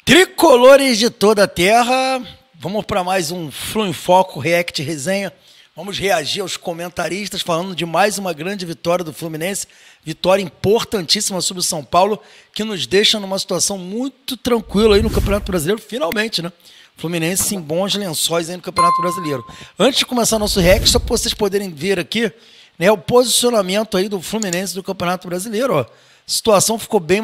Tricolores de toda a terra, vamos para mais um Flu em Foco, React Resenha. Vamos reagir aos comentaristas falando de mais uma grande vitória do Fluminense, vitória importantíssima sobre o São Paulo, que nos deixa numa situação muito tranquila aí no Campeonato Brasileiro, finalmente, né? Fluminense em bons lençóis aí no Campeonato Brasileiro. Antes de começar nosso react, só para vocês poderem ver aqui, né, o posicionamento aí do Fluminense do Campeonato Brasileiro, ó. A situação ficou bem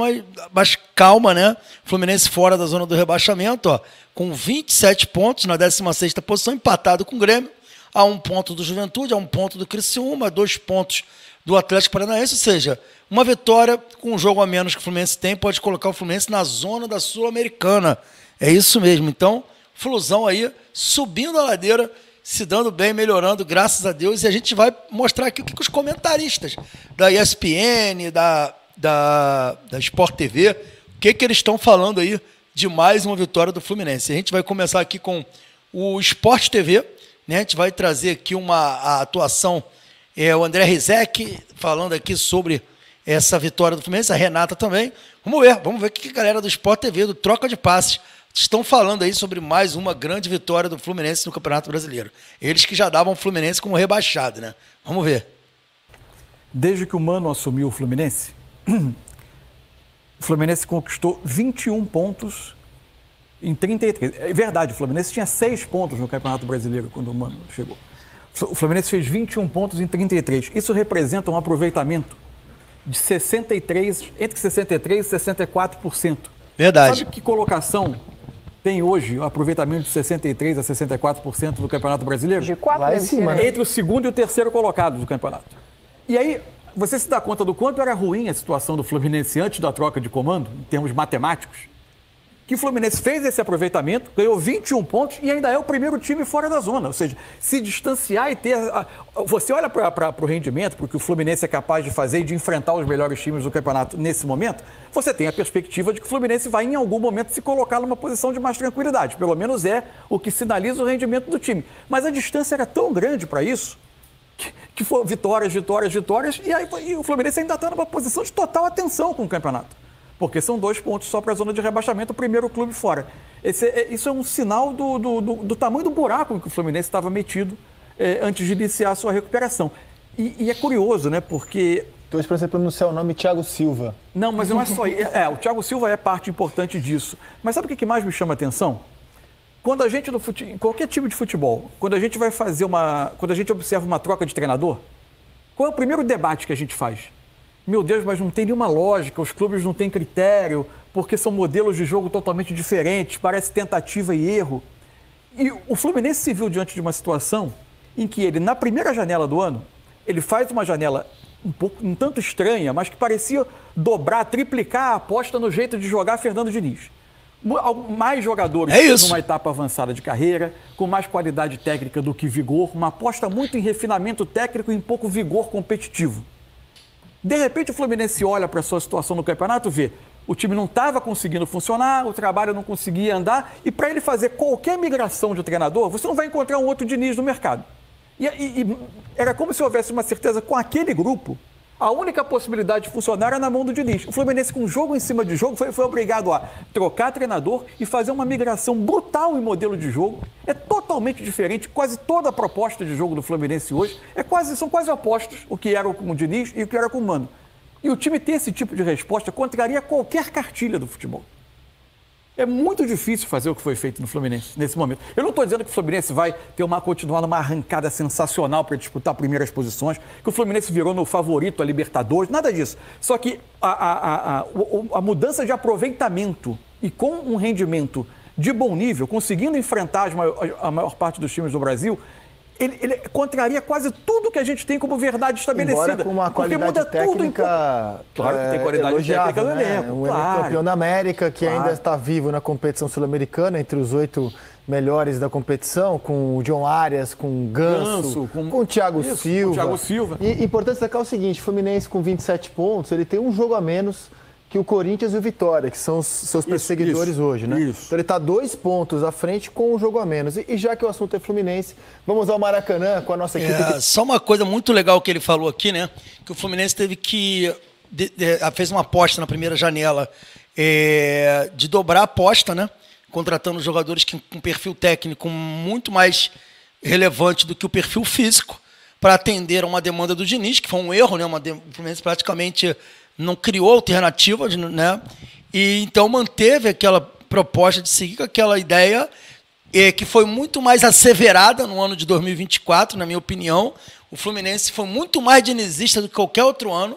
mais calma, né? Fluminense fora da zona do rebaixamento, ó, com 27 pontos na 16ª posição, empatado com o Grêmio, a 1 ponto do Juventude, a 1 ponto do Criciúma, 2 pontos do Atlético Paranaense, ou seja, uma vitória com um jogo a menos que o Fluminense tem pode colocar o Fluminense na zona da Sul-Americana. É isso mesmo. Então, Flusão aí subindo a ladeira, se dando bem, melhorando, graças a Deus. E a gente vai mostrar aqui o que os comentaristas da ESPN, da Sport TV, o que eles estão falando aí de mais uma vitória do Fluminense. A gente vai começar aqui com o Sport TV, né? A gente vai trazer aqui a atuação, o André Rizek falando aqui sobre essa vitória do Fluminense, a Renata também. Vamos ver o que a galera do Sport TV, do Troca de Passes, estão falando aí sobre mais uma grande vitória do Fluminense no Campeonato Brasileiro. Eles que já davam o Fluminense como rebaixado, né? Vamos ver. Desde que o Mano assumiu o Fluminense, o Fluminense conquistou 21 pontos em 33. É verdade, o Fluminense tinha 6 pontos no Campeonato Brasileiro quando o Mano chegou. O Fluminense fez 21 pontos em 33. Isso representa um aproveitamento de 63, entre 63% e 64%. Verdade. Sabe que colocação tem hoje o aproveitamento de 63% a 64% do Campeonato Brasileiro? De 4 lá em cima, né? Entre o segundo e o terceiro colocado do campeonato. E aí, você se dá conta do quanto era ruim a situação do Fluminense antes da troca de comando, em termos matemáticos, que o Fluminense fez esse aproveitamento, ganhou 21 pontos e ainda é o primeiro time fora da zona. Ou seja, se distanciar e ter... Você olha para o rendimento, para o que o Fluminense é capaz de fazer e de enfrentar os melhores times do campeonato nesse momento, você tem a perspectiva de que o Fluminense vai em algum momento se colocar numa posição de mais tranquilidade. Pelo menos é o que sinaliza o rendimento do time. Mas a distância era tão grande para isso, que foi vitórias, e o Fluminense ainda está numa posição de total atenção com o campeonato. Porque são 2 pontos só para a zona de rebaixamento, o primeiro clube fora. Isso é um sinal do tamanho do buraco em que o Fluminense estava metido antes de iniciar a sua recuperação. E é curioso, né? Porque... Estou esperando você pronunciar o nome Thiago Silva. Não, mas não é só isso. O Thiago Silva é parte importante disso. Mas sabe o que mais me chama a atenção? Quando a gente, em qualquer time de futebol, quando a gente vai fazer quando a gente observa uma troca de treinador, qual é o primeiro debate que a gente faz? Meu Deus, mas não tem nenhuma lógica, os clubes não têm critério, porque são modelos de jogo totalmente diferentes, parece tentativa e erro. E o Fluminense se viu diante de uma situação em que ele, na primeira janela do ano, ele faz uma janela um tanto estranha, mas que parecia dobrar, triplicar a aposta no jeito de jogar Fernando Diniz. Mais jogadores numa etapa avançada de carreira, com mais qualidade técnica do que vigor, uma aposta muito em refinamento técnico e em pouco vigor competitivo. De repente o Fluminense olha para a sua situação no campeonato e vê o time não estava conseguindo funcionar, o trabalho não conseguia andar, e para ele fazer qualquer migração de treinador, você não vai encontrar um outro Diniz no mercado. E era como se houvesse uma certeza com aquele grupo, a única possibilidade de funcionar era na mão do Diniz. O Fluminense, com jogo em cima de jogo, foi obrigado a trocar treinador e fazer uma migração brutal em modelo de jogo. É totalmente diferente. Quase toda a proposta de jogo do Fluminense hoje são quase opostos o que era com o Diniz e o que era com o Mano. E o time ter esse tipo de resposta contraria qualquer cartilha do futebol. É muito difícil fazer o que foi feito no Fluminense nesse momento. Eu não estou dizendo que o Fluminense vai continuar numa arrancada sensacional para disputar primeiras posições, que o Fluminense virou no favorito a Libertadores, nada disso. Só que a mudança de aproveitamento e com um rendimento de bom nível, conseguindo enfrentar a maior parte dos times do Brasil, ele contraria quase tudo que a gente tem como verdade estabelecida. Embora com uma qualidade técnica... Claro que tem qualidade técnica no elenco. Um elenco campeão da América, que ainda está vivo na competição sul-americana, entre os 8 melhores da competição, com o John Arias, com o Ganso, com o Thiago Silva. E importante destacar o seguinte, o Fluminense com 27 pontos, ele tem um jogo a menos que o Corinthians e o Vitória, que são os seus perseguidores hoje, né? Então ele está 2 pontos à frente com um jogo a menos. E já que o assunto é Fluminense, vamos ao Maracanã com a nossa equipe. Só uma coisa muito legal que ele falou aqui, né? Que o Fluminense teve que... fez uma aposta na primeira janela de dobrar a aposta, né? Contratando jogadores com perfil técnico muito mais relevante do que o perfil físico, para atender a uma demanda do Diniz, que foi um erro, né? O Fluminense praticamente não criou alternativas, né? E então manteve aquela proposta de seguir com aquela ideia que foi muito mais asseverada no ano de 2024, na minha opinião. O Fluminense foi muito mais dinizista do que qualquer outro ano,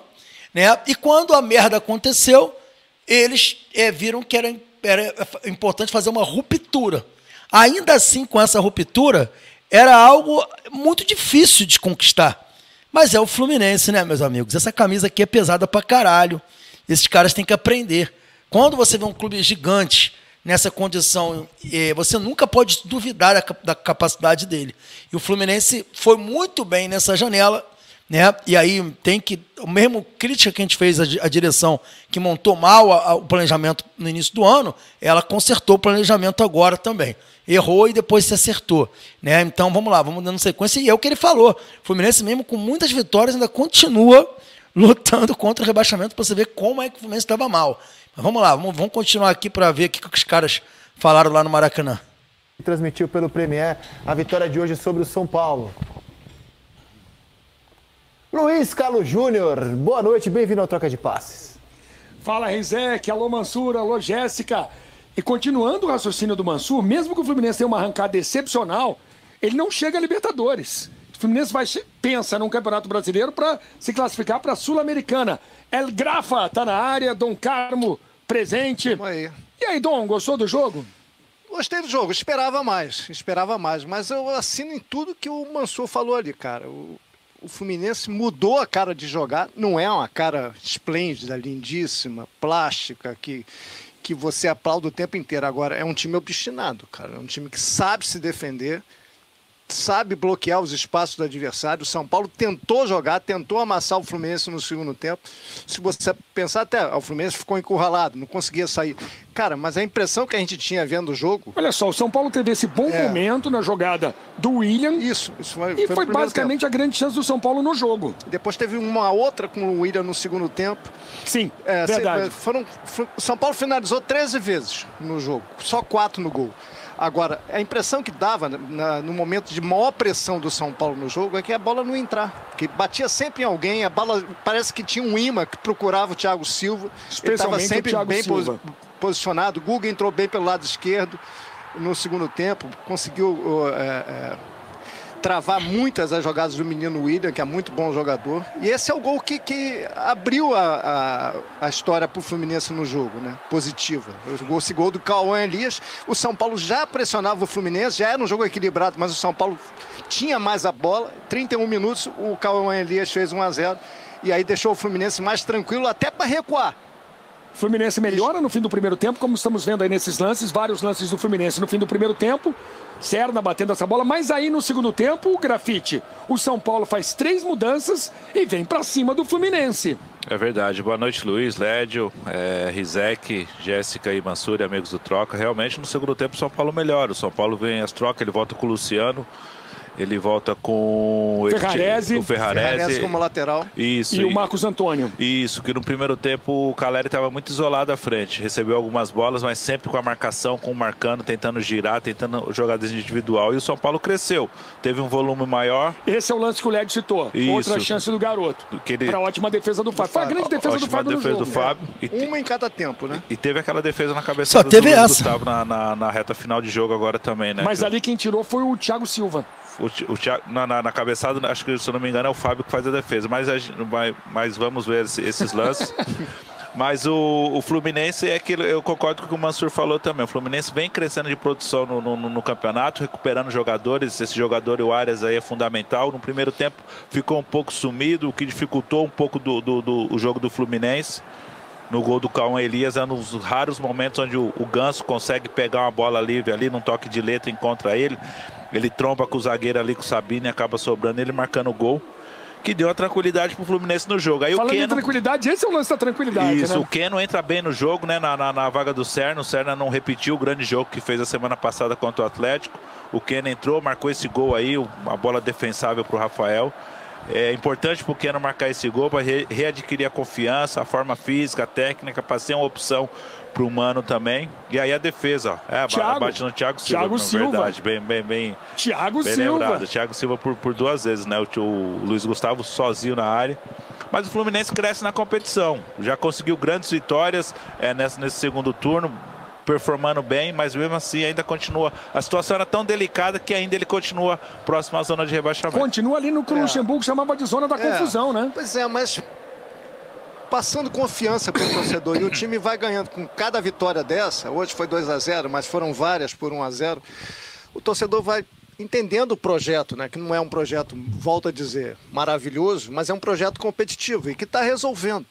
né? E quando a merda aconteceu, eles viram que era importante fazer uma ruptura. Ainda assim, com essa ruptura, era algo muito difícil de conquistar. Mas é o Fluminense, né, meus amigos? Essa camisa aqui é pesada pra caralho. Esses caras têm que aprender. Quando você vê um clube gigante nessa condição, você nunca pode duvidar da capacidade dele. E o Fluminense foi muito bem nessa janela, né? E aí tem que... O mesmo crítica que a gente fez à direção, que montou mal o planejamento no início do ano, ela consertou o planejamento agora também. Errou e depois se acertou, né? Então vamos lá, vamos dando sequência. E é o que ele falou. O Fluminense, mesmo com muitas vitórias, ainda continua lutando contra o rebaixamento, para você ver como é que o Fluminense estava mal. Mas vamos lá, vamos continuar aqui para ver o que os caras falaram lá no Maracanã. Transmitiu pelo Premier a vitória de hoje sobre o São Paulo. Luiz Carlos Júnior, boa noite, bem-vindo ao Troca de Passes. Fala, Rizek, alô Mansur, alô Jéssica. E continuando o raciocínio do Mansur, mesmo que o Fluminense tenha uma arrancada excepcional, ele não chega a Libertadores. O Fluminense pensa num Campeonato Brasileiro para se classificar para a Sul-Americana. El Grafa tá na área, Dom Carmo presente. E aí, Dom, gostou do jogo? Gostei do jogo, esperava mais, mas eu assino em tudo que o Mansur falou ali, cara. O Fluminense mudou a cara de jogar, não é uma cara esplêndida, lindíssima, plástica, que você aplaude o tempo inteiro. Agora, é um time obstinado, cara. É um time que sabe se defender, sabe bloquear os espaços do adversário. O São Paulo tentou jogar, tentou amassar o Fluminense no segundo tempo. Se você pensar até, o Fluminense ficou encurralado, não conseguia sair. Cara, mas a impressão que a gente tinha vendo o jogo... Olha só, o São Paulo teve esse bom momento na jogada do William. Isso foi basicamente a grande chance do São Paulo no jogo. Depois teve uma outra com o William no segundo tempo. Sim, verdade. O São Paulo finalizou 13 vezes no jogo, só 4 no gol. Agora, a impressão que dava no momento de maior pressão do São Paulo no jogo é que a bola não ia entrar. Porque batia sempre em alguém, a bola parece que tinha um imã que procurava o Thiago Silva. Ele estava sempre bem posicionado. O Guga entrou bem pelo lado esquerdo no segundo tempo, conseguiu travar muitas as jogadas do menino William, que é muito bom jogador. E esse é o gol que abriu a história para o Fluminense no jogo, né? Positiva. Esse gol do Cauã Elias, o São Paulo já pressionava o Fluminense, já era um jogo equilibrado, mas o São Paulo tinha mais a bola. 31 minutos, o Cauã Elias fez 1-0 e aí deixou o Fluminense mais tranquilo até para recuar. O Fluminense melhora no fim do primeiro tempo, como estamos vendo aí nesses lances, vários lances do Fluminense no fim do primeiro tempo. Serna batendo essa bola, mas aí no segundo tempo, o Grafite, o São Paulo faz 3 mudanças e vem pra cima do Fluminense. É verdade. Boa noite, Luiz, Lédio, Rizek, Jéssica e Mansur, amigos do Troca. Realmente no segundo tempo o São Paulo melhora. O São Paulo vem as trocas, ele volta com o Luciano. Ele volta com o Ferrarese como lateral. Isso. E o Marcos Antônio. Isso, que no primeiro tempo o Caleri estava muito isolado à frente. Recebeu algumas bolas, mas sempre com a marcação, com o marcando, tentando girar, tentando jogadas individual. E o São Paulo cresceu. Teve um volume maior. Esse é o lance que o Lédio citou. Isso. Outra chance do garoto. Para a ótima defesa do Fábio. Foi a grande defesa do Fábio no jogo. Uma em cada tempo, né? E teve aquela defesa na cabeça do Gustavo na reta final de jogo agora também, né? Mas ali quem tirou foi o Thiago Silva. O Thiago, na cabeçada, acho que, se eu não me engano, é o Fábio que faz a defesa. Mas vamos ver esses lances. Mas o Fluminense é aquilo, eu concordo com o que o Mansur falou também. O Fluminense vem crescendo de produção no campeonato, recuperando jogadores. Esse jogador, o Arias, aí é fundamental. No primeiro tempo ficou um pouco sumido, o que dificultou um pouco do jogo do Fluminense. No gol do Cauã Elias, é um dos raros momentos onde o Ganso consegue pegar uma bola livre ali, num toque de letra, encontra ele. Ele tromba com o zagueiro ali, com o Sabino, e acaba sobrando ele marcando o gol, que deu a tranquilidade pro Fluminense no jogo. Aí falando em tranquilidade, esse é o lance da tranquilidade, isso, né? O Keno entra bem no jogo, né, na vaga do Serna. O Serna não repetiu o grande jogo que fez a semana passada contra o Atlético. O Keno entrou, marcou esse gol aí, uma bola defensável pro Rafael. É importante pro Keno marcar esse gol para readquirir a confiança, a forma física, a técnica, para ser uma opção pro Mano também. E aí a defesa, ó. Bate no Thiago Silva. Thiago Silva. Verdade, bem Thiago bem Silva. lembrado. Thiago Silva por 2 vezes, né? O Luiz Gustavo sozinho na área. Mas o Fluminense cresce na competição. Já conseguiu grandes vitórias nesse segundo turno, performando bem, mas mesmo assim ainda continua. A situação era tão delicada que ainda ele continua próximo à zona de rebaixamento. Continua ali no que o Luxemburgo chamava de zona da confusão, né? Pois é, mas passando confiança para o torcedor e o time vai ganhando com cada vitória dessa. Hoje foi 2-0, mas foram várias por 1-0. O torcedor vai entendendo o projeto, né? Que não é um projeto, volto a dizer, maravilhoso, mas é um projeto competitivo e que está resolvendo.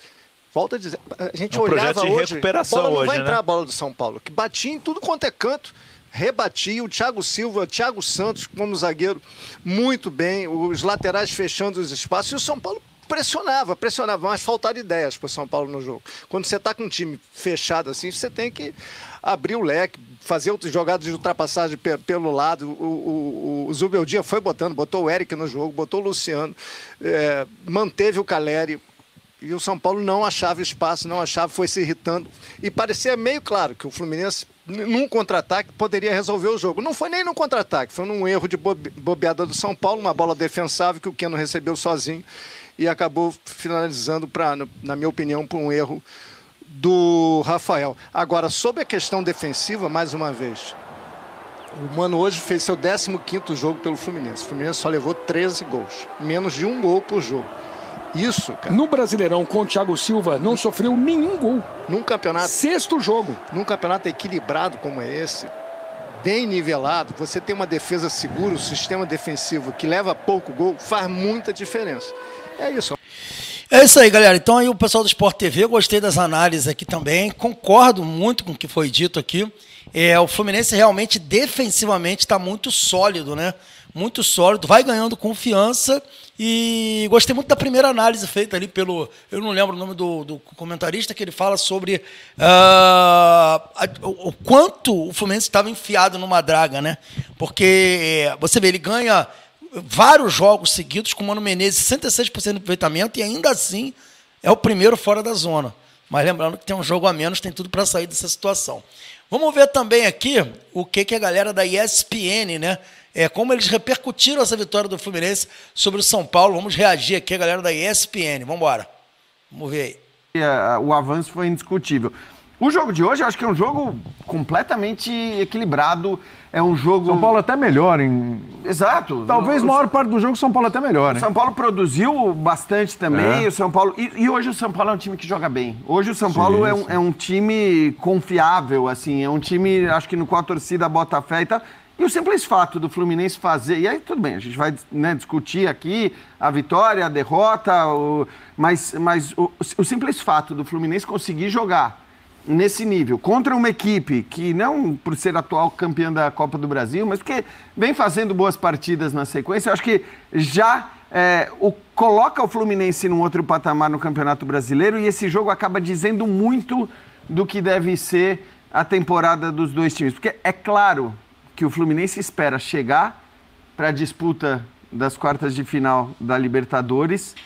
Volto a dizer, a gente olhava hoje, a bola não vai entrar, a bola do São Paulo, que batia em tudo quanto é canto, rebatia, o Thiago Silva, Thiago Santos como zagueiro, muito bem, os laterais fechando os espaços, e o São Paulo pressionava, mas faltaram ideias para o São Paulo no jogo. Quando você está com um time fechado assim, você tem que abrir o leque, fazer outras jogadas de ultrapassagem pelo lado. O Zubeldia foi botou o Eric no jogo, botou o Luciano, manteve o Caleri, e o São Paulo não achava espaço, foi se irritando. E parecia meio claro que o Fluminense, num contra-ataque, poderia resolver o jogo. Não foi nem no contra-ataque, foi num erro de bobeada do São Paulo, uma bola defensável que o Keno recebeu sozinho e acabou finalizando, na minha opinião, por um erro do Rafael. Agora, sobre a questão defensiva, mais uma vez, o Mano hoje fez seu 15º jogo pelo Fluminense. O Fluminense só levou 13 gols, menos de 1 gol por jogo. Isso, cara. No Brasileirão, com o Thiago Silva, não sofreu nenhum gol. Num campeonato... 6º jogo. Num campeonato equilibrado como é esse, bem nivelado, você tem uma defesa segura, um sistema defensivo que leva pouco gol, faz muita diferença. É isso. É isso aí, galera. Então aí o pessoal do Sport TV, eu gostei das análises aqui também, concordo muito com o que foi dito aqui. O Fluminense realmente defensivamente está muito sólido, né? Muito sólido, vai ganhando confiança e gostei muito da primeira análise feita ali pelo, eu não lembro o nome do comentarista, que ele fala sobre o quanto o Fluminense estava enfiado numa draga, né? Porque você vê, ele ganha vários jogos seguidos com o Mano Menezes, 66% de aproveitamento, e ainda assim é o primeiro fora da zona. Mas lembrando que tem um jogo a menos, tem tudo para sair dessa situação. Vamos ver também aqui o que a galera da ESPN, né? Como eles repercutiram essa vitória do Fluminense sobre o São Paulo. Vamos reagir aqui, a galera da ESPN. Vamos embora. Vamos ver aí. O avanço foi indiscutível. O jogo de hoje, eu acho que é um jogo completamente equilibrado. É um jogo... São Paulo até melhor em... Exato. Talvez a maior parte do jogo São Paulo até melhor, né? O São Paulo produziu bastante também. O São Paulo... E hoje o São Paulo é um time que joga bem. Hoje o São Paulo é um time confiável, assim. É um time, acho que no qual a torcida bota fé e tal. E o simples fato do Fluminense fazer... E aí tudo bem, a gente vai, né, discutir aqui a vitória, a derrota, mas o simples fato do Fluminense conseguir jogar nesse nível, contra uma equipe que não por ser atual campeã da Copa do Brasil, mas porque vem fazendo boas partidas na sequência, eu acho que já coloca o Fluminense num outro patamar no Campeonato Brasileiro, e esse jogo acaba dizendo muito do que deve ser a temporada dos dois times. Porque é claro que o Fluminense espera chegar para a disputa das quartas de final da Libertadores...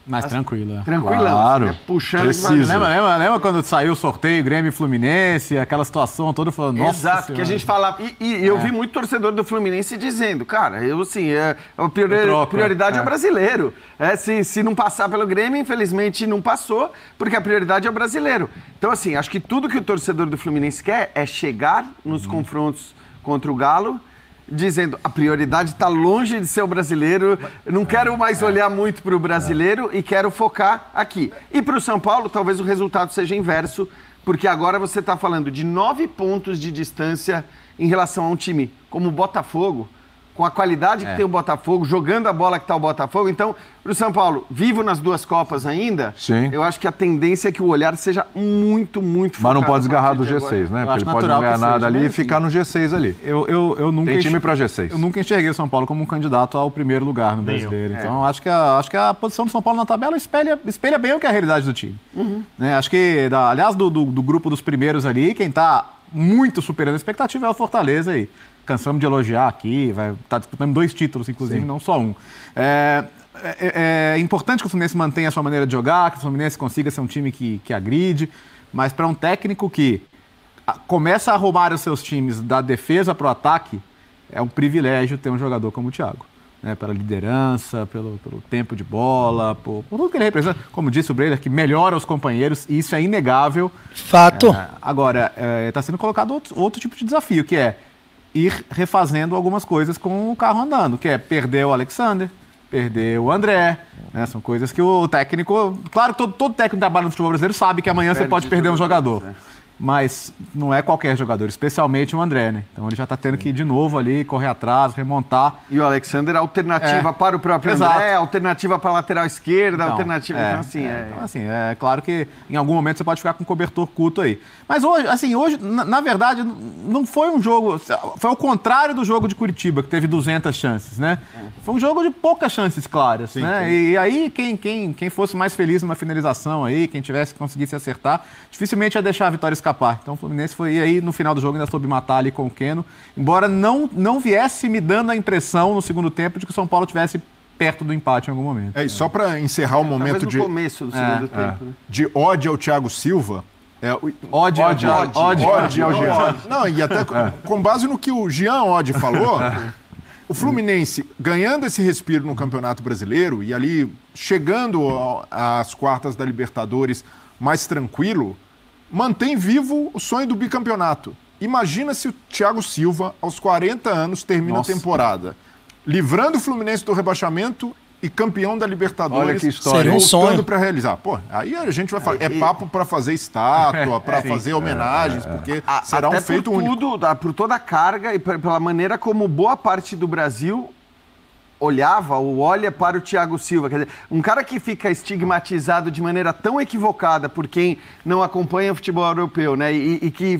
Mais tranquila. Tranquilão. Claro. Né? Puxando. Lembra quando saiu o sorteio Grêmio e Fluminense, aquela situação toda falando, nossa Exato, senhora. que a gente falava. E eu vi muito torcedor do Fluminense dizendo, cara, a prioridade é o brasileiro. Se não passar pelo Grêmio, infelizmente não passou, porque a prioridade é o brasileiro. Então, assim, acho que tudo que o torcedor do Fluminense quer é chegar nos confrontos contra o Galo, dizendo, a prioridade está longe de ser o brasileiro, não quero mais olhar muito para o brasileiro e quero focar aqui. E para o São Paulo, talvez o resultado seja inverso, porque agora você está falando de 9 pontos de distância em relação a um time como o Botafogo, com a qualidade que tem o Botafogo, jogando a bola que está o Botafogo. Então, para o São Paulo, vivo nas duas Copas ainda, eu acho que a tendência é que o olhar seja muito, muito focado. Mas não pode desgarrar do G6, né? Porque ele pode não ganhar nada ali e ficar no G6 ali. Eu nunca tem time para G6. Eu nunca enxerguei o São Paulo como um candidato ao primeiro lugar no brasileiro. Então, acho que a posição do São Paulo na tabela espelha bem o que é a realidade do time. Né? Acho que, aliás, do grupo dos primeiros ali, quem está muito superando a expectativa é o Fortaleza aí. Cansamos de elogiar aqui, vai estar disputando 2 títulos, inclusive, não só um. É importante que o Fluminense mantenha a sua maneira de jogar, que o Fluminense consiga ser um time que agride, mas para um técnico que começa a arrumar os seus times da defesa para o ataque, é um privilégio ter um jogador como o Thiago. Né, pela liderança, pelo tempo de bola, por tudo que ele representa. Como disse o Breyer, que melhora os companheiros, e isso é inegável. Fato. Agora, está sendo colocado outro tipo de desafio, que é ir refazendo algumas coisas com o carro andando, que é perder o Alexander, perder o André, né, são coisas que o técnico... Claro que todo técnico que trabalha no futebol brasileiro sabe que amanhã você pode perder um jogador. Mas não é qualquer jogador, especialmente o André, né? Então ele já está tendo que ir de novo ali, correr atrás, remontar. E o Alexander, alternativa para o próprio André, alternativa para a lateral esquerda, então, alternativa... Então, assim, é claro que em algum momento você pode ficar com cobertor curto aí. Mas hoje, na verdade, não foi um jogo... Foi ao contrário do jogo de Curitiba, que teve 200 chances, né? Foi um jogo de poucas chances claras, sim, né? Sim. E aí, quem fosse mais feliz numa finalização aí, quem conseguisse acertar, dificilmente ia deixar a vitória escapar. Então o Fluminense foi aí no final do jogo, ainda soube matar ali com o Keno, embora não viesse me dando a impressão no segundo tempo de que o São Paulo tivesse perto do empate em algum momento. E só para encerrar o momento no começo do segundo tempo, né? De ódio ao Thiago Silva. Ódio ao Jean. Não, e até com base no que o Jean Oddi falou, o Fluminense ganhando esse respiro no Campeonato Brasileiro e ali chegando às quartas da Libertadores mais tranquilo, mantém vivo o sonho do bicampeonato. Imagina se o Thiago Silva, aos 40 anos, termina a temporada, livrando o Fluminense do rebaixamento e campeão da Libertadores. Olha que história. Seria um sonho para realizar. Pô, aí a gente vai falar. É papo para fazer estátua, para fazer homenagens, porque será um feito único. Por toda a carga e pela maneira como boa parte do Brasil olhava ou olha para o Thiago Silva. Quer dizer, um cara que fica estigmatizado de maneira tão equivocada por quem não acompanha o futebol europeu, né? E que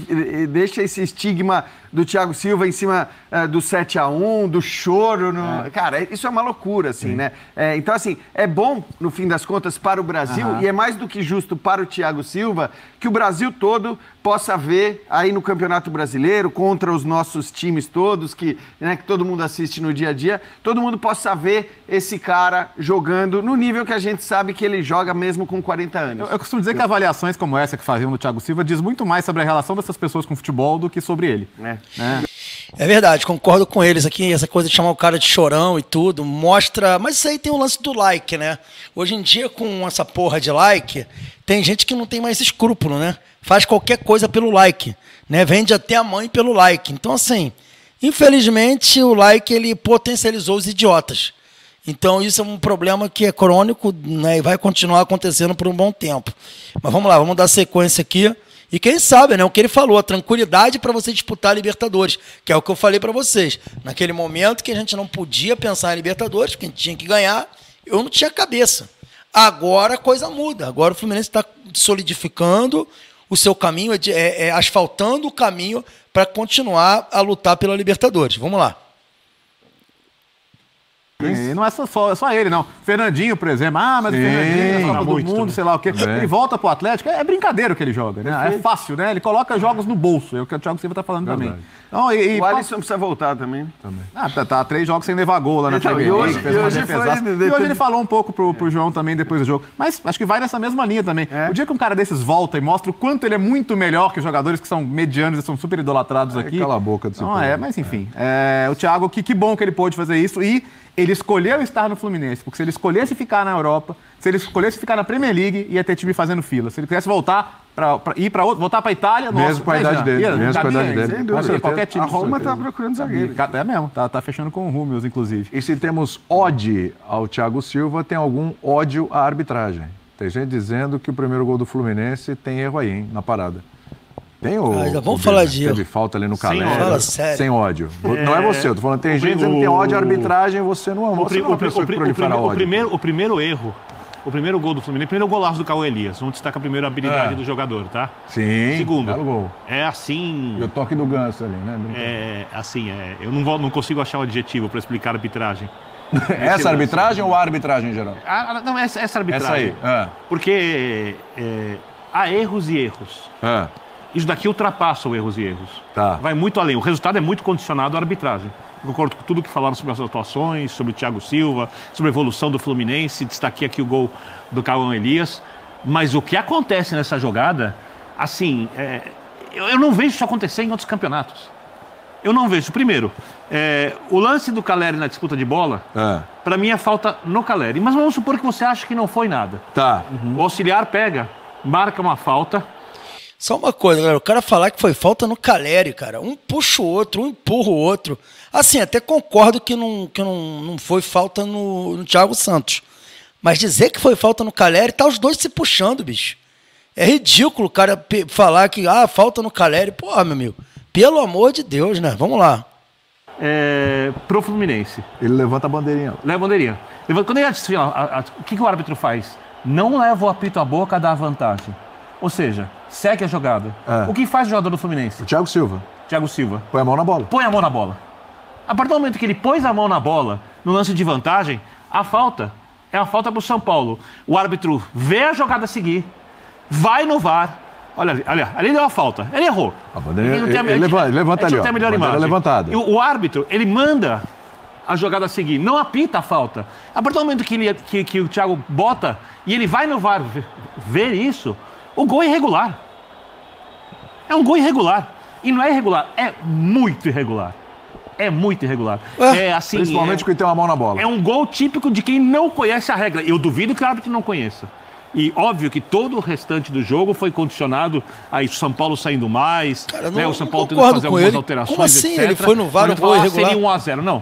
deixa esse estigma do Thiago Silva em cima do 7-1, do choro. Cara, isso é uma loucura, assim, né? Então, assim, é bom, no fim das contas, para o Brasil, e é mais do que justo para o Thiago Silva que o Brasil todo possa ver aí no Campeonato Brasileiro, contra os nossos times todos, que todo mundo assiste no dia a dia, todo mundo possa ver esse cara jogando no nível que a gente sabe que ele joga mesmo com 40 anos. Eu costumo dizer que avaliações como essa que faziam do Thiago Silva diz muito mais sobre a relação dessas pessoas com o futebol do que sobre ele. É verdade, concordo com eles aqui, essa coisa de chamar o cara de chorão e tudo, mostra... Mas isso aí tem o lance do like, né? Hoje em dia, com essa porra de like, tem gente que não tem mais escrúpulo, né? Faz qualquer coisa pelo like, né? Vende até a mãe pelo like. Então, assim, infelizmente, o like, ele potencializou os idiotas. Então, isso é um problema que é crônico, né? E vai continuar acontecendo por um bom tempo. Mas vamos lá, vamos dar sequência aqui. E quem sabe, né, o que ele falou, a tranquilidade para você disputar a Libertadores, que é o que eu falei para vocês. Naquele momento que a gente não podia pensar em Libertadores, porque a gente tinha que ganhar, eu não tinha cabeça. Agora a coisa muda. Agora o Fluminense está solidificando o seu caminho, asfaltando o caminho para continuar a lutar pela Libertadores. Vamos lá. E não é só ele, não. Fernandinho, por exemplo. Mas o Fernandinho é todo mundo, sei lá o quê. Ele volta pro Atlético, é brincadeira o que ele joga, né? É fácil, né? Ele coloca jogos no bolso, é o que o Thiago Silva tá falando também. Então, o Alisson precisa voltar também. Tá 3 jogos sem levar gol lá na TV. E hoje ele falou um pouco pro João também depois do jogo. Mas acho que vai nessa mesma linha também. O dia que um cara desses volta e mostra o quanto ele é muito melhor que os jogadores que são medianos e são super idolatrados aqui. Cala a boca do seu povo. Mas enfim. O Thiago, que bom que ele pôde fazer isso. E ele escolheu estar no Fluminense, porque se ele escolhesse ficar na Europa, se ele escolhesse ficar na Premier League, ia ter time fazendo fila. Se ele quisesse voltar voltar para a Itália, mesmo com a idade dele. Sem dúvida. Qualquer time. A Roma está procurando zagueiro. É mesmo, tá fechando com o Rúmeus, inclusive. E se temos ódio ao Thiago Silva, tem algum ódio à arbitragem? Tem gente dizendo que o primeiro gol do Fluminense tem erro aí, hein, na parada. Tem vamos falar de teve falta ali no Calé. Fala sério. Sem ódio. Não é você, eu tô falando, tem gente dizendo que tem ódio à arbitragem, você não é uma pessoa que prolifera ódio. O primeiro erro, o primeiro gol do Fluminense, primeiro golaço do Cauê Elias, vamos destacar primeiro a habilidade do jogador, tá? Sim. Segundo, gol. é assim... E o toque do Ganso ali, né? Eu não consigo achar um adjetivo para explicar a arbitragem. Essa arbitragem ou a arbitragem em geral? Não, essa arbitragem. Essa aí. Porque há erros e erros. Isso daqui ultrapassa o erros e erros. Tá. Vai muito além. O resultado é muito condicionado à arbitragem. Eu concordo com tudo que falaram sobre as atuações, sobre o Thiago Silva, sobre a evolução do Fluminense. Destaquei aqui o gol do Cauê Elias. Mas o que acontece nessa jogada, assim, Eu não vejo isso acontecer em outros campeonatos. Eu não vejo. Primeiro, o lance do Caleri na disputa de bola, para mim é falta no Caleri. Mas vamos supor que você acha que não foi nada. Tá. O auxiliar pega, marca uma falta. Só uma coisa, galera. O cara falar que foi falta no Caleri, cara. Um puxa o outro, um empurra o outro. Assim, até concordo que não foi falta no Thiago Santos. Mas dizer que foi falta no Caleri, tá os dois se puxando, bicho. É ridículo o cara falar que falta no Caleri. Porra, meu amigo. Pelo amor de Deus, né? Vamos lá. Pro Fluminense. Ele levanta a bandeirinha. Leva a bandeirinha. Quando ele assim, o que o árbitro faz? Não leva o apito à boca, dá vantagem. Ou seja, segue a jogada. O que faz o jogador do Fluminense? O Thiago Silva. Thiago Silva. Põe a mão na bola. Põe a mão na bola. A partir do momento que ele pôs a mão na bola, no lance de vantagem, a falta é a falta pro São Paulo. O árbitro vê a jogada seguir, vai no VAR. Olha, ali deu a falta. Ele errou. A bandeira, ele levanta ali, ó. Tem a melhor imagem. Levantada. O árbitro, ele manda a jogada seguir, não apita a falta. A partir do momento que o Thiago bota e ele vai no VAR ver isso, o gol é irregular. É um gol irregular. E não é irregular, é muito irregular. É muito irregular. Assim, principalmente quem tem uma mão na bola. É um gol típico de quem não conhece a regra. Eu duvido que o árbitro não conheça. E óbvio que todo o restante do jogo foi condicionado a isso. São Paulo saindo mais, cara, o São Paulo tendo que fazer algumas alterações, como assim? etc. Ele foi no VAR, o gol irregular? Seria 1-0.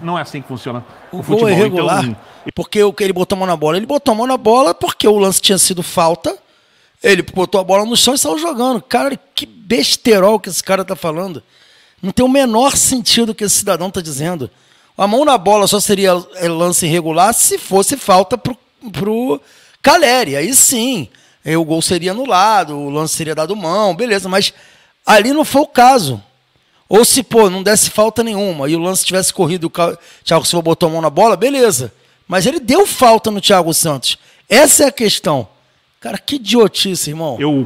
Não é assim que funciona o futebol. É irregular, então, porque o que ele botou a mão na bola? Ele botou a mão na bola porque o lance tinha sido falta. Ele botou a bola no chão e saiu jogando. Cara, que besterol que esse cara tá falando. Não tem o menor sentido o que esse cidadão tá dizendo. A mão na bola só seria lance irregular se fosse falta pro Caleri. Aí sim, o gol seria anulado, o lance seria dado mão, beleza. Mas ali não foi o caso. Ou se, não desse falta nenhuma e o lance tivesse corrido, o Thiago Silva botou a mão na bola, beleza. Mas ele deu falta no Thiago Santos. Essa é a questão. Cara, que idiotice, irmão. Eu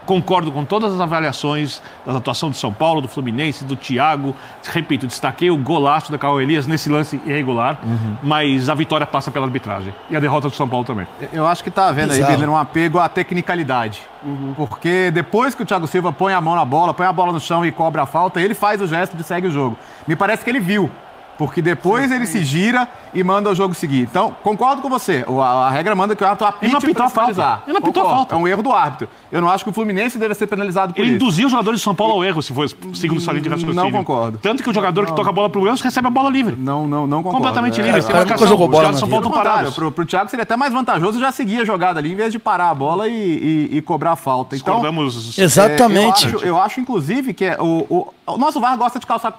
concordo com todas as avaliações da atuação do São Paulo, do Fluminense, do Thiago. Repito, destaquei o golaço da Caio Elias nesse lance irregular, mas a vitória passa pela arbitragem. E a derrota do São Paulo também. Eu acho que tá havendo aí, Birner, um apego à tecnicalidade. Porque depois que o Thiago Silva põe a mão na bola, põe a bola no chão e cobra a falta, ele faz o gesto de segue o jogo. Me parece que ele viu. Porque depois ele se gira e manda o jogo seguir. Então, concordo com você. A regra manda que o árbitro apite para finalizar. Ele não apitou a falta. É um erro do árbitro. Eu não acho que o Fluminense deve ser penalizado por isso. Ele induziu os jogadores de São Paulo ao erro, se for segundo sua linha de raciocínio. Não concordo. Tanto que o jogador que toca a bola pro erro recebe a bola livre. Não concordo. Completamente livre. O cara nunca jogou bola. São Paulo parados. Pro Thiago seria até mais vantajoso já seguir a jogada ali, em vez de parar a bola e cobrar a falta. Então, exatamente. Eu acho, inclusive, que o nosso VAR gosta de calçar...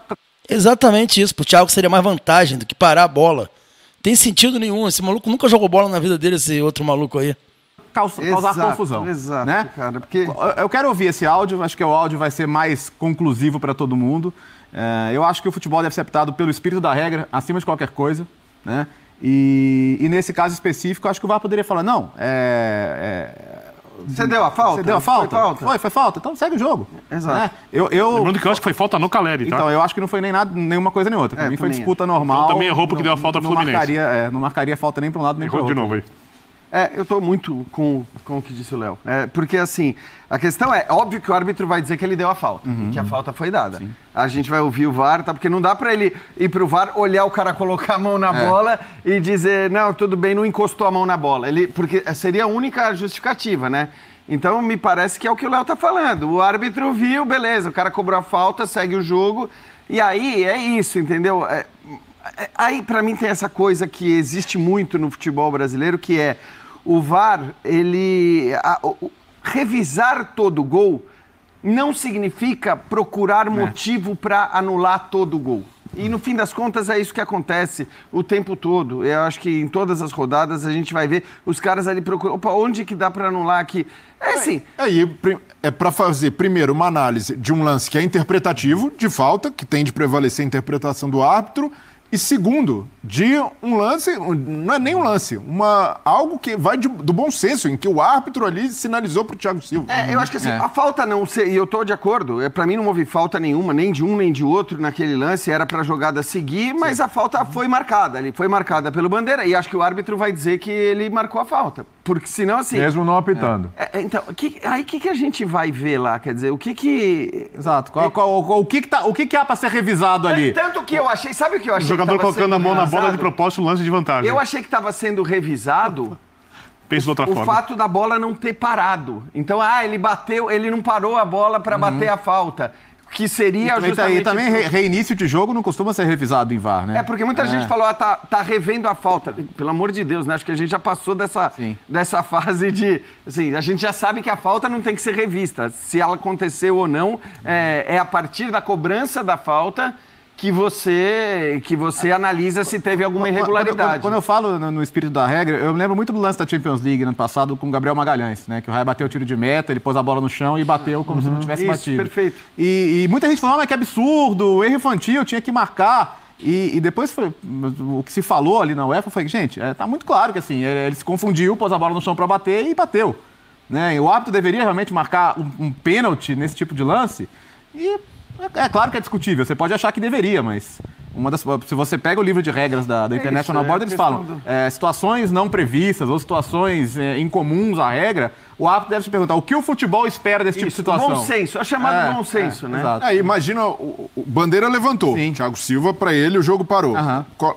Exatamente isso. Pro Thiago seria mais vantagem do que parar a bola. Tem sentido nenhum. Esse maluco nunca jogou bola na vida dele, esse outro maluco aí. Causar confusão. Exato, né? Cara. Porque... Eu quero ouvir esse áudio. Acho que o áudio vai ser mais conclusivo para todo mundo. Eu acho que o futebol deve ser apitado pelo espírito da regra, acima de qualquer coisa. Né? E nesse caso específico, acho que o VAR poderia falar, não, Você deu a falta? Você deu a falta? Foi falta. Então segue o jogo. Exato. Né? Lembrando que eu acho que foi falta no Caleri, tá? Então, eu acho que não foi nem nenhuma coisa nem outra. Pra mim foi disputa normal. Então, também errou porque deu a falta pro Fluminense. Não marcaria falta nem para um lado nem para o outro. De novo aí. Eu estou muito com o que disse o Léo. Porque, assim, a questão é, óbvio que o árbitro vai dizer que ele deu a falta, que a falta foi dada. Sim. A gente vai ouvir o VAR, tá? Porque não dá para ele ir pro VAR, olhar o cara colocar a mão na bola e dizer, não, tudo bem, não encostou a mão na bola. Porque seria a única justificativa, né? Então, me parece que é o que o Léo tá falando. O árbitro viu, beleza, o cara cobrou a falta, segue o jogo. E aí, é isso, entendeu? Aí, para mim, tem essa coisa que existe muito no futebol brasileiro, que é o VAR, revisar todo gol não significa procurar motivo para anular todo gol. E no fim das contas é isso que acontece o tempo todo. Eu acho que em todas as rodadas a gente vai ver os caras ali procuram, opa, onde que dá para anular aqui? Assim. Aí é para fazer primeiro uma análise de um lance que é interpretativo, de falta, que tem de prevalecer a interpretação do árbitro, E segundo, de um lance, não é nem um lance, algo que vai do bom senso, em que o árbitro ali sinalizou pro Thiago Silva. Eu acho que assim, a falta não, e eu tô de acordo, pra mim não houve falta nenhuma, nem de um nem de outro naquele lance, era pra jogada seguir, mas a falta foi marcada, ele foi marcada pelo Bandeira, e acho que o árbitro vai dizer que ele marcou a falta, porque senão assim... Mesmo não apitando. Então, o que a gente vai ver lá, quer dizer, o que... Exato, o que há pra ser revisado ali? Tanto que eu achei, sabe o que eu achei? O jogador colocando a mão na bola de propósito, um lance de vantagem. Eu achei que estava sendo revisado o fato da bola não ter parado. Então, ele bateu, ele não parou a bola para bater a falta. Que seria justamente... E também reinício de jogo não costuma ser revisado em VAR, né? Porque muita gente falou, tá revendo a falta. Pelo amor de Deus, né? Acho que a gente já passou dessa fase de... Assim, a gente já sabe que a falta não tem que ser revista. Se ela aconteceu ou não, é a partir da cobrança da falta que você analisa se teve alguma irregularidade. Quando eu falo no espírito da regra, eu me lembro muito do lance da Champions League no ano passado com o Gabriel Magalhães, né? Que o Raia bateu o tiro de meta, ele pôs a bola no chão e bateu como se não tivesse batido. Perfeito. E muita gente falou, mas que absurdo, erro infantil, tinha que marcar. E depois o que se falou ali na UEFA foi que, gente, tá muito claro que assim, ele se confundiu, pôs a bola no chão para bater e bateu. Né? E o árbitro deveria realmente marcar um pênalti nesse tipo de lance. E é claro que é discutível, você pode achar que deveria, mas se você pega o livro de regras da International Board, eles falam situações não previstas ou situações incomuns à regra, o árbitro deve se perguntar o que o futebol espera desse tipo de situação. Bom senso, é chamado bom senso, né? Exato. Imagina, o Bandeira levantou, Thiago Silva, para ele o jogo parou,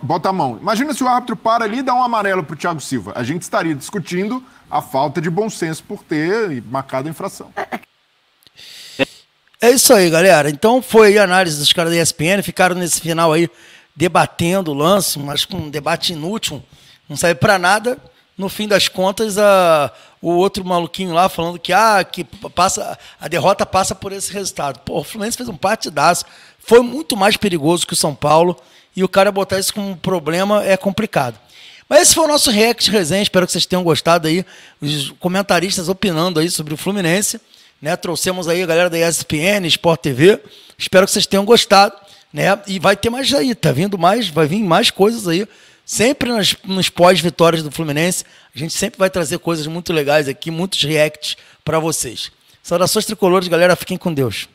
bota a mão. Imagina se o árbitro para ali e dá um amarelo pro Thiago Silva, a gente estaria discutindo a falta de bom senso por ter marcado a infração. É isso aí, galera. Então foi a análise dos caras da ESPN, ficaram nesse final aí debatendo o lance, mas com um debate inútil, não serve para nada. No fim das contas, o outro maluquinho lá falando que a derrota passa por esse resultado. Pô, o Fluminense fez um partidaço, foi muito mais perigoso que o São Paulo, e o cara botar isso como um problema é complicado. Mas esse foi o nosso React Resenha, espero que vocês tenham gostado aí, os comentaristas opinando aí sobre o Fluminense. Né, trouxemos aí a galera da ESPN, Sport TV. Espero que vocês tenham gostado. Né, e vai ter mais aí, vai vir mais coisas aí. Sempre nos pós-vitórias do Fluminense. A gente sempre vai trazer coisas muito legais aqui, muitos reacts para vocês. Saudações tricolores, galera. Fiquem com Deus.